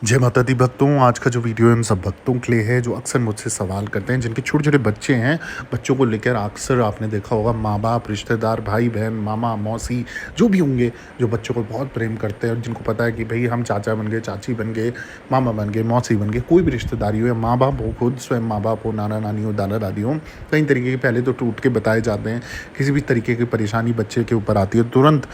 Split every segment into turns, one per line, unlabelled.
जय माता दी भक्तों। आज का जो वीडियो है हम सब भक्तों के लिए है जो अक्सर मुझसे सवाल करते हैं, जिनके छोटे छोटे बच्चे हैं। बच्चों को लेकर अक्सर आपने देखा होगा माँ बाप, रिश्तेदार, भाई बहन, मामा मौसी जो भी होंगे, जो बच्चों को बहुत प्रेम करते हैं और जिनको पता है कि भाई हम चाचा बन गए, चाची बन गए, मामा बन गए, मौसी बन गए, कोई भी रिश्तेदारी हो या माँ बाप हो, खुद स्वयं माँ बाप हो, नाना नानी हो, दादा दादी हो, कई तरीके के पहले तो टूट के बताए जाते हैं। किसी भी तरीके की परेशानी बच्चे के ऊपर आती है तुरंत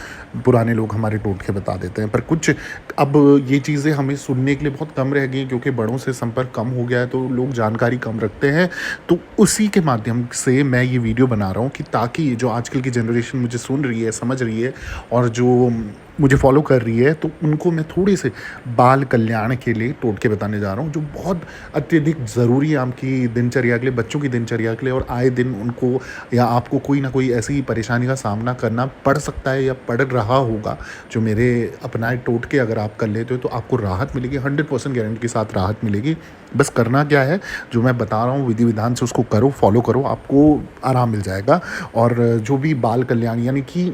पुराने लोग हमारे टूट के बता देते हैं। पर कुछ अब ये चीज़ें हमें सुनने के लिए बहुत कम रह गई हैं, क्योंकि बड़ों से संपर्क कम हो गया है, तो लोग जानकारी कम रखते हैं। तो उसी के माध्यम से मैं ये वीडियो बना रहा हूँ कि ताकि जो आजकल की जनरेशन मुझे सुन रही है, समझ रही है और जो मुझे फॉलो कर रही है, तो उनको मैं थोड़े से बाल कल्याण के लिए टोटके बताने जा रहा हूँ, जो बहुत अत्यधिक ज़रूरी है आपकी दिनचर्या के लिए, बच्चों की दिनचर्या के लिए। और आए दिन उनको या आपको कोई ना कोई ऐसी परेशानी का सामना करना पड़ सकता है या पड़ रहा होगा। जो मेरे अपनाए टोटके अगर आप कर लेते हो तो आपको राहत मिलेगी, 100% गारंटी के साथ राहत मिलेगी। बस करना क्या है, जो मैं बता रहा हूँ विधि विधान से उसको करो, फॉलो करो, आपको आराम मिल जाएगा। और जो भी बाल कल्याण यानी कि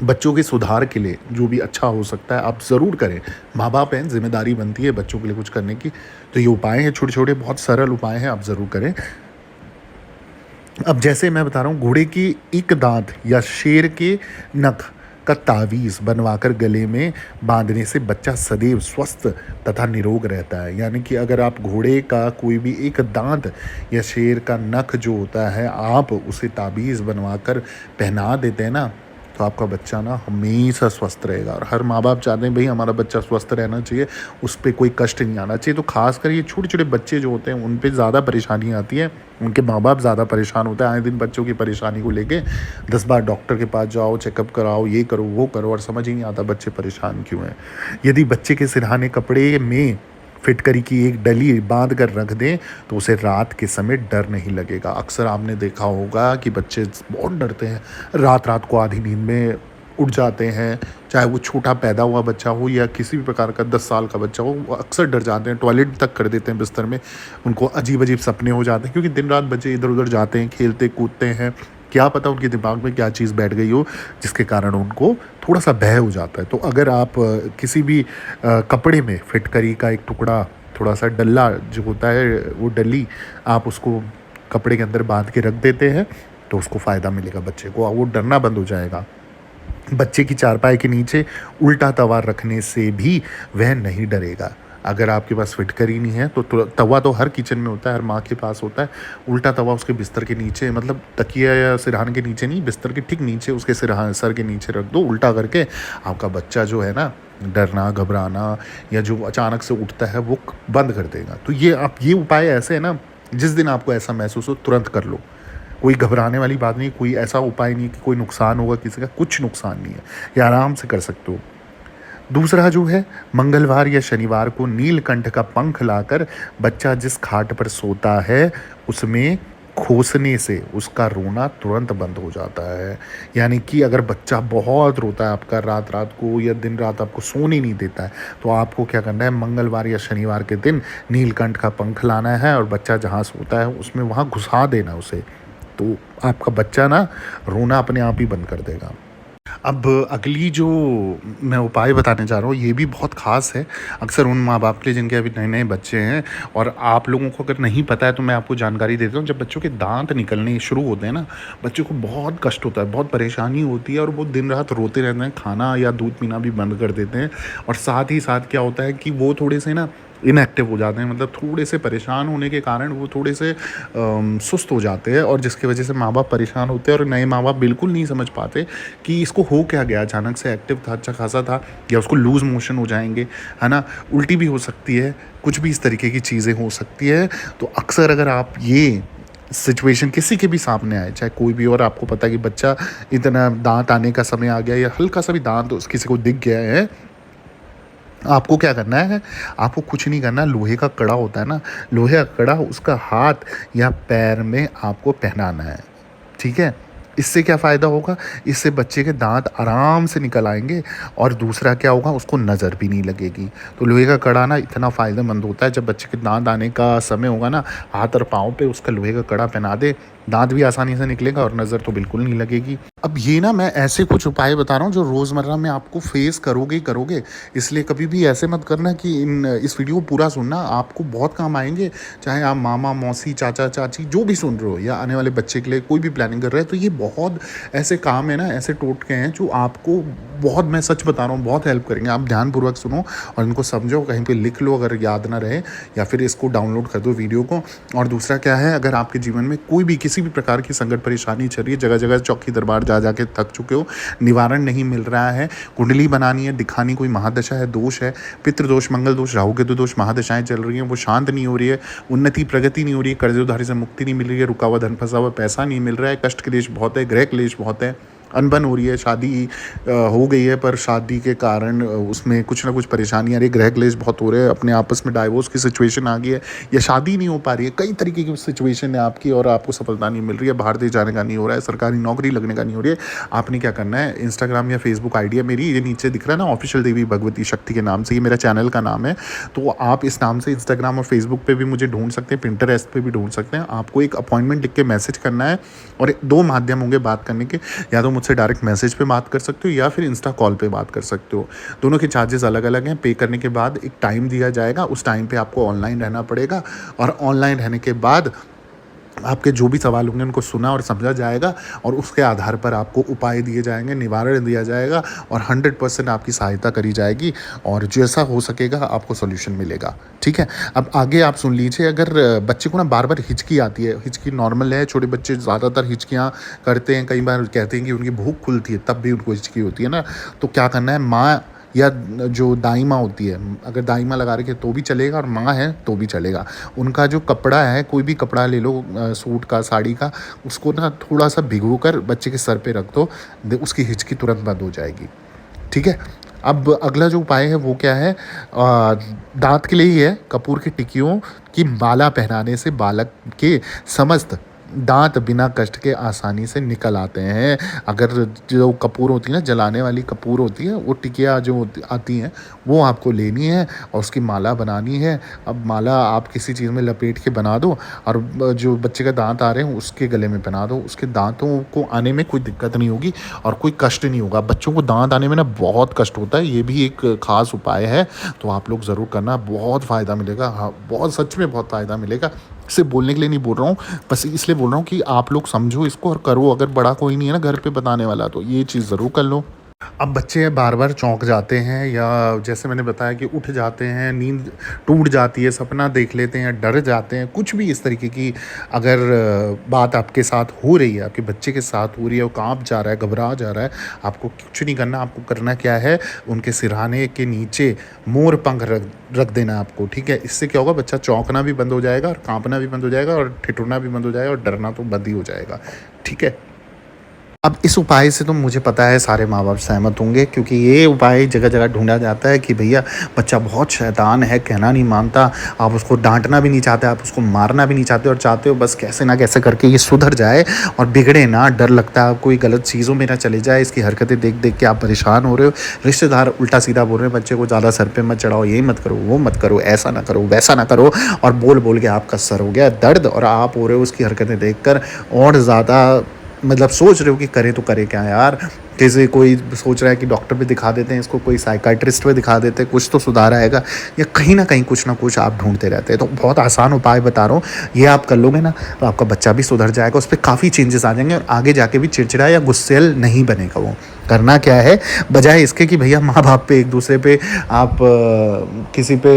बच्चों के सुधार के लिए जो भी अच्छा हो सकता है आप ज़रूर करें। माँ बाप हैं, जिम्मेदारी बनती है बच्चों के लिए कुछ करने की। तो ये उपाय हैं, छोटे छोटे बहुत सरल उपाय हैं, आप ज़रूर करें। अब जैसे मैं बता रहा हूँ, घोड़े की एक दांत या शेर के नख का तावीज़ बनवाकर गले में बांधने से बच्चा सदैव स्वस्थ तथा निरोग रहता है। यानी कि अगर आप घोड़े का कोई भी एक दांत या शेर का नख जो होता है, आप उसे ताबीज़ बनवाकर पहना देते हैं ना, तो आपका बच्चा ना हमेशा स्वस्थ रहेगा। और हर माँ बाप चाहते हैं भाई हमारा बच्चा स्वस्थ रहना चाहिए, उस पर कोई कष्ट नहीं आना चाहिए। तो खासकर ये छोटे छोटे बच्चे जो होते हैं उन पे ज़्यादा परेशानी आती है, उनके माँ बाप ज़्यादा परेशान होते हैं। आए दिन बच्चों की परेशानी को लेके 10 बार डॉक्टर के पास जाओ, चेकअप कराओ, ये करो वो करो, और समझ ही नहीं आता बच्चे परेशान क्यों हैं। यदि बच्चे के सिरहाने कपड़े में फिटकरी की एक डली बांध कर रख दें तो उसे रात के समय डर नहीं लगेगा। अक्सर आपने देखा होगा कि बच्चे बहुत डरते हैं, रात रात को आधी नींद में उठ जाते हैं। चाहे वो छोटा पैदा हुआ बच्चा हो या किसी भी प्रकार का 10 साल का बच्चा हो, वो अक्सर डर जाते हैं, टॉयलेट तक कर देते हैं बिस्तर में। उनको अजीब अजीब सपने हो जाते हैं, क्योंकि दिन रात बच्चे इधर उधर जाते हैं, खेलते कूदते हैं। क्या पता उनके दिमाग में क्या चीज़ बैठ गई हो जिसके कारण उनको थोड़ा सा भय हो जाता है। तो अगर आप किसी भी कपड़े में फिटकरी का एक टुकड़ा, थोड़ा सा डल्ला जो होता है वो डली, आप उसको कपड़े के अंदर बांध के रख देते हैं तो उसको फ़ायदा मिलेगा बच्चे को, वो डरना बंद हो जाएगा। बच्चे की चारपाई के नीचे उल्टा तवा रखने से भी वह नहीं डरेगा। अगर आपके पास फिटकरी नहीं है तो तवा तो हर किचन में होता है, हर माँ के पास होता है। उल्टा तवा उसके बिस्तर के नीचे, मतलब तकिया या सिरहाने के नीचे नहीं, बिस्तर के ठीक नीचे उसके सर के नीचे रख दो उल्टा करके। आपका बच्चा जो है ना, डरना घबराना या जो अचानक से उठता है वो बंद कर देगा। तो ये उपाय ऐसे है ना, जिस दिन आपको ऐसा महसूस हो तुरंत कर लो। कोई घबराने वाली बात नहीं, कोई ऐसा उपाय नहीं कि कोई नुकसान होगा किसी का, कुछ नुकसान नहीं है, ये आराम से कर सकते हो। दूसरा जो है, मंगलवार या शनिवार को नीलकंठ का पंख लाकर बच्चा जिस खाट पर सोता है उसमें खोसने से उसका रोना तुरंत बंद हो जाता है। यानी कि अगर बच्चा बहुत रोता है आपका, रात रात को या दिन रात आपको सोने नहीं देता है, तो आपको क्या करना है, मंगलवार या शनिवार के दिन नीलकंठ का पंख लाना है और बच्चा जहाँ सोता है उसमें वहाँ घुसा देना उसे। तो आपका बच्चा ना रोना अपने आप ही बंद कर देगा। अब अगली जो मैं उपाय बताने जा रहा हूँ ये भी बहुत ख़ास है, अक्सर उन माँ बाप के लिए जिनके अभी नए नए बच्चे हैं। और आप लोगों को अगर नहीं पता है तो मैं आपको जानकारी देता हूँ। जब बच्चों के दांत निकलने शुरू होते हैं ना, बच्चों को बहुत कष्ट होता है, बहुत परेशानी होती है और वो दिन रात रोते रहते हैं, खाना या दूध पीना भी बंद कर देते हैं। और साथ ही साथ क्या होता है कि वो थोड़े से ना इनएक्टिव हो जाते हैं, मतलब थोड़े से परेशान होने के कारण वो थोड़े से सुस्त हो जाते हैं, और जिसकी वजह से माँ बाप परेशान होते हैं। और नए माँ बाप बिल्कुल नहीं समझ पाते कि इसको हो क्या गया, अचानक से एक्टिव था, अच्छा खासा था, या उसको लूज़ मोशन हो जाएंगे, है ना, उल्टी भी हो सकती है, कुछ भी इस तरीके की चीज़ें हो सकती है। तो अक्सर अगर आप ये सिचुएशन किसी के भी सामने आए, चाहे कोई भी, और आपको पता है कि बच्चा इतना दांत आने का समय आ गया या हल्का सा भी दांत किसी को दिख गया है, आपको क्या करना है, आपको कुछ नहीं करना। लोहे का कड़ा होता है ना, लोहे का कड़ा उसका हाथ या पैर में आपको पहनाना है, ठीक है। इससे क्या फ़ायदा होगा, इससे बच्चे के दांत आराम से निकल आएंगे, और दूसरा क्या होगा, उसको नज़र भी नहीं लगेगी। तो लोहे का कड़ा ना इतना फ़ायदेमंद होता है, जब बच्चे के दांत आने का समय होगा ना, हाथ और पाँव पे उसका लोहे का कड़ा पहना दे, दांत भी आसानी से निकलेगा और नज़र तो बिल्कुल नहीं लगेगी। अब ये ना मैं ऐसे कुछ उपाय बता रहा हूँ जो रोज़मर्रा में आपको फेस करोगे ही करोगे, इसलिए कभी भी ऐसे मत करना कि इस वीडियो को पूरा सुनना, आपको बहुत काम आएंगे। चाहे आप मामा मौसी चाचा चाची जो भी सुन रहे हो या आने वाले बच्चे के लिए कोई भी प्लानिंग कर रहे हैं, तो ये बहुत ऐसे काम है ना, ऐसे टोटके हैं जो आपको बहुत, मैं सच बता रहा हूँ, बहुत हेल्प करेंगे। आप ध्यानपूर्वक सुनो और इनको समझो, कहीं पे लिख लो अगर याद ना रहे, या फिर इसको डाउनलोड कर दो वीडियो को। और दूसरा क्या है, अगर आपके जीवन में कोई भी किसी भी प्रकार की संकट परेशानी चल रही है, जगह जगह चौकी दरबार जा जा के थक चुके हो, निवारण नहीं मिल रहा है, कुंडली बनानी है, दिखानी कोई महादशा है, दोष है, पितृदोष, मंगल दोष, राहु केतु दोष, महादशाएं चल रही हैं, वो शांत नहीं हो रही है, उन्नति प्रगति नहीं हो रही है, कर्ज उधारी से मुक्ति नहीं मिल रही है, रुका हुआ धन फंसा हुआ पैसा नहीं मिल रहा है, कष्ट क्लेश बहुत है, गृह क्लेश बहुत है, अनबन हो रही है, शादी हो गई है पर शादी के कारण उसमें कुछ ना कुछ परेशानी आ रही है, गृह क्लेश बहुत हो रहे हैं, अपने आपस में डाइवोर्स की सिचुएशन आ गई है, या शादी नहीं हो पा रही है, कई तरीके की सिचुएशन है आपकी और आपको सफलता नहीं मिल रही है, बाहर देश जाने का नहीं हो रहा है, सरकारी नौकरी लगने का नहीं हो रही है। आपने क्या करना है, इंस्टाग्राम या फेसबुक आईडी है मेरी, ये नीचे दिख रहा है ना, ऑफिशियल देवी भगवती शक्ति के नाम से, ये मेरा चैनल का नाम है। तो आप इस नाम से इंस्टाग्राम और फेसबुक पे भी मुझे ढूंढ सकते हैं, पिंटरेस्ट पे भी ढूंढ सकते हैं। आपको एक अपॉइंटमेंट लिख के मैसेज करना है और दो माध्यम होंगे बात करने के, या तो मुझसे डायरेक्ट मैसेज पे बात कर सकते हो या फिर इंस्टा कॉल पे बात कर सकते हो। दोनों के चार्जेस अलग अलग हैं। पे करने के बाद एक टाइम दिया जाएगा, उस टाइम पे आपको ऑनलाइन रहना पड़ेगा और ऑनलाइन रहने के बाद आपके जो भी सवाल होंगे उनको सुना और समझा जाएगा और उसके आधार पर आपको उपाय दिए जाएंगे, निवारण दिया जाएगा और 100% आपकी सहायता करी जाएगी और जैसा हो सकेगा आपको सॉल्यूशन मिलेगा। ठीक है, अब आगे आप सुन लीजिए। अगर बच्चे को ना बार बार हिचकी आती है, हिचकी नॉर्मल है, छोटे बच्चे ज़्यादातर हिचकियाँ करते हैं, कई बार कहते हैं कि उनकी भूख खुलती है तब भी उनको हिचकी होती है ना, तो क्या करना है, माँ या जो दाई माँ होती है, अगर दाई माँ लगा रखी है तो भी चलेगा और माँ है तो भी चलेगा, उनका जो कपड़ा है, कोई भी कपड़ा ले लो, सूट का, साड़ी का, उसको ना थोड़ा सा भिगो कर बच्चे के सर पे रख दो, उसकी हिचकी तुरंत बंद हो जाएगी। ठीक है, अब अगला जो उपाय है वो क्या है, दांत के लिए ही है। कपूर की टिक्कियों की माला पहनाने से बालक के समस्त दांत बिना कष्ट के आसानी से निकल आते हैं। अगर जो कपूर होती है ना, जलाने वाली कपूर होती है, वो टिकिया जो आती हैं वो आपको लेनी है और उसकी माला बनानी है। अब माला आप किसी चीज़ में लपेट के बना दो और जो बच्चे का दांत आ रहे हैं उसके गले में पहना दो, उसके दांतों को आने में कोई दिक्कत नहीं होगी और कोई कष्ट नहीं होगा। बच्चों को दांत आने में ना बहुत कष्ट होता है, ये भी एक ख़ास उपाय है, तो आप लोग ज़रूर करना, बहुत फ़ायदा मिलेगा। हाँ, बहुत, सच में बहुत फ़ायदा मिलेगा। सिर्फ बोलने के लिए नहीं बोल रहा हूँ, बस इसलिए बोल रहा हूँ कि आप लोग समझो इसको और करो। अगर बड़ा कोई नहीं है ना घर पे बताने वाला, तो ये चीज़ ज़रूर कर लो। अब बच्चे बार बार चौंक जाते हैं या जैसे मैंने बताया कि उठ जाते हैं, नींद टूट जाती है, सपना देख लेते हैं, डर जाते हैं, कुछ भी इस तरीके की अगर बात आपके साथ हो रही है, आपके बच्चे के साथ हो रही है, वो कांप जा रहा है, घबरा जा रहा है, आपको कुछ नहीं करना। आपको करना क्या है, उनके सिरहाने के नीचे मोर पंख रख देना आपको। ठीक है, इससे क्या होगा, बच्चा चौंकना भी बंद हो जाएगा और कांपना भी बंद हो जाएगा और ठिठुरना भी बंद हो जाएगा और डरना तो बंद ही हो जाएगा। ठीक है, अब इस उपाय से तो मुझे पता है सारे माँ बाप सहमत होंगे, क्योंकि ये उपाय जगह जगह ढूंढा जाता है कि भैया बच्चा बहुत शैतान है, कहना नहीं मानता, आप उसको डांटना भी नहीं चाहते, आप उसको मारना भी नहीं चाहते और चाहते हो बस कैसे ना कैसे करके ये सुधर जाए और बिगड़े ना। डर लगता है कोई गलत चीज़ों में ना चले जाए, इसकी हरकतें देख देख के आप परेशान हो रहे हो। रिश्तेदार उल्टा सीधा बोल रहे हैं बच्चे को, ज़्यादा सर पे मत चढ़ाओ, ये मत करो, वो मत करो, ऐसा ना करो, वैसा ना करो, और बोल बोल के आपका सर हो गया दर्द और आप हो रहे हो उसकी हरकतें देख कर और ज़्यादा, मतलब सोच रहे हो कि करे तो करे क्या यार। जैसे कोई सोच रहा है कि डॉक्टर पे दिखा देते हैं इसको, कोई साइकाइट्रिस्ट पे दिखा देते हैं, कुछ तो सुधार आएगा, या कहीं ना कहीं कुछ ना कुछ आप ढूंढते रहते हैं। तो बहुत आसान उपाय बता रहा हूँ, ये आप कर लोगे ना तो आपका बच्चा भी सुधर जाएगा, उस पर काफ़ी चेंजेस आ जाएंगे और आगे जाके भी चिड़चिड़ा या गुस्सेल नहीं बनेगा वो। करना क्या है, बजाय इसके कि भैया माँ बाप पे, एक दूसरे पे आप किसी पे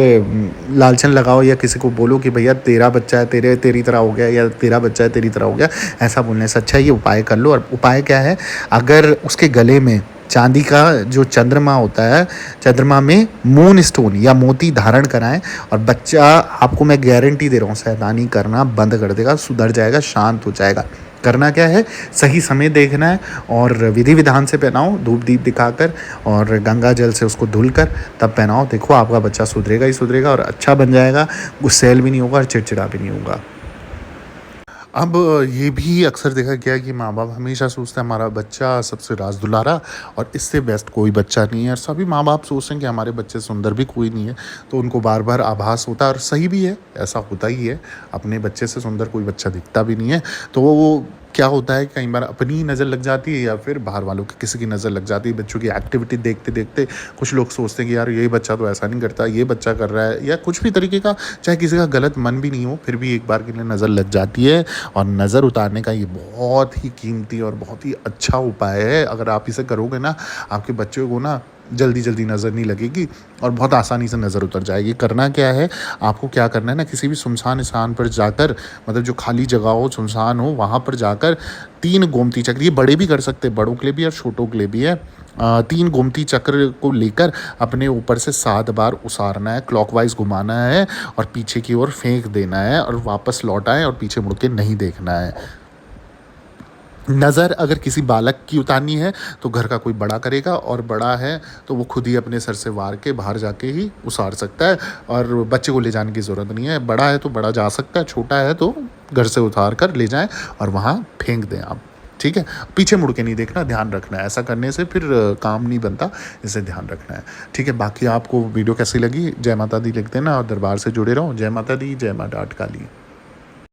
लालचन लगाओ या किसी को बोलो कि भैया तेरा बच्चा है तेरी तरह हो गया या तेरा बच्चा है तेरी तरह हो गया, ऐसा बोलने से अच्छा ये उपाय कर लो। और उपाय क्या है, अगर उसके गले में चांदी का जो चंद्रमा होता है, चंद्रमा में मून स्टोन या मोती धारण कराएं और बच्चा, आपको मैं गारंटी दे रहा हूँ, शैतानी करना बंद कर देगा, सुधर जाएगा, शांत हो जाएगा। करना क्या है, सही समय देखना है और विधि विधान से पहनाओ, धूप दीप दिखाकर और गंगा जल से उसको धुल कर तब पहनाओ। देखो आपका बच्चा सुधरेगा ही सुधरेगा और अच्छा बन जाएगा, गुस्सैल भी नहीं होगा और चिड़चिड़ा भी नहीं होगा। अब ये भी अक्सर देखा गया है कि माँ-बाप हमेशा सोचते हैं हमारा बच्चा सबसे रास दुलारा और इससे बेस्ट कोई बच्चा नहीं है और सभी माँ-बाप सोचते हैं कि हमारे बच्चे से सुंदर भी कोई नहीं है। तो उनको बार-बार आभास होता है और सही भी है, ऐसा होता ही है। अपने बच्चे से सुंदर कोई बच्चा दिखता भी नहीं है। तो वो क्या होता है कई बार अपनी नज़र लग जाती है या फिर बाहर वालों की किसी की नज़र लग जाती है। बच्चों की एक्टिविटी देखते-देखते कुछ लोग सोचते हैं कि यार ये बच्चा तो ऐसा नहीं करता, ये बच्चा कर रहा है या कुछ भी तरीके का, चाहे किसी का गलत मन भी नहीं हो, फिर भी एक बार के लिए नज़र लग जाती है। और नज़र उतारने का ये बहुत ही कीमती और बहुत ही अच्छा उपाय है। अगर आप इसे करोगे ना, आपके बच्चे को ना जल्दी-जल्दी नज़र नहीं लगेगी और बहुत आसानी से नज़र उतर जाएगी। करना क्या है, आपको क्या करना है ना, किसी भी सुनसान स्थान पर जाकर, मतलब जो खाली जगह हो, सुनसान हो, वहाँ पर जाकर 3 गोमती चक्र, ये बड़े भी कर सकते हैं, बड़ों के लिए भी और छोटों के लिए भी है। 3 गोमती चक्र को लेकर अपने ऊपर से 7 बार उसारना है, क्लॉकवाइज़ घुमाना है और पीछे की ओर फेंक देना है और वापस लौट आएँ और पीछे मुड़ के नहीं देखना है। नज़र अगर किसी बालक की उतारनी है तो घर का कोई बड़ा करेगा और बड़ा है तो वो खुद ही अपने सर से वार के बाहर जाके ही उसार सकता है और बच्चे को ले जाने की ज़रूरत नहीं है। बड़ा है तो बड़ा जा सकता है, छोटा है तो घर से उतार कर ले जाएँ और वहाँ फेंक दें आप। ठीक है? पीछे मुड़ के नहीं देखना, ध्यान रखना है। ऐसा करने से फिर काम नहीं बनता, इसे ध्यान रखना है। ठीक है? बाकी आपको वीडियो कैसी लगी? जय माता दी लिख देना और दरबार से जुड़े रहो। जय माता दी, जय माँ डाठ काली।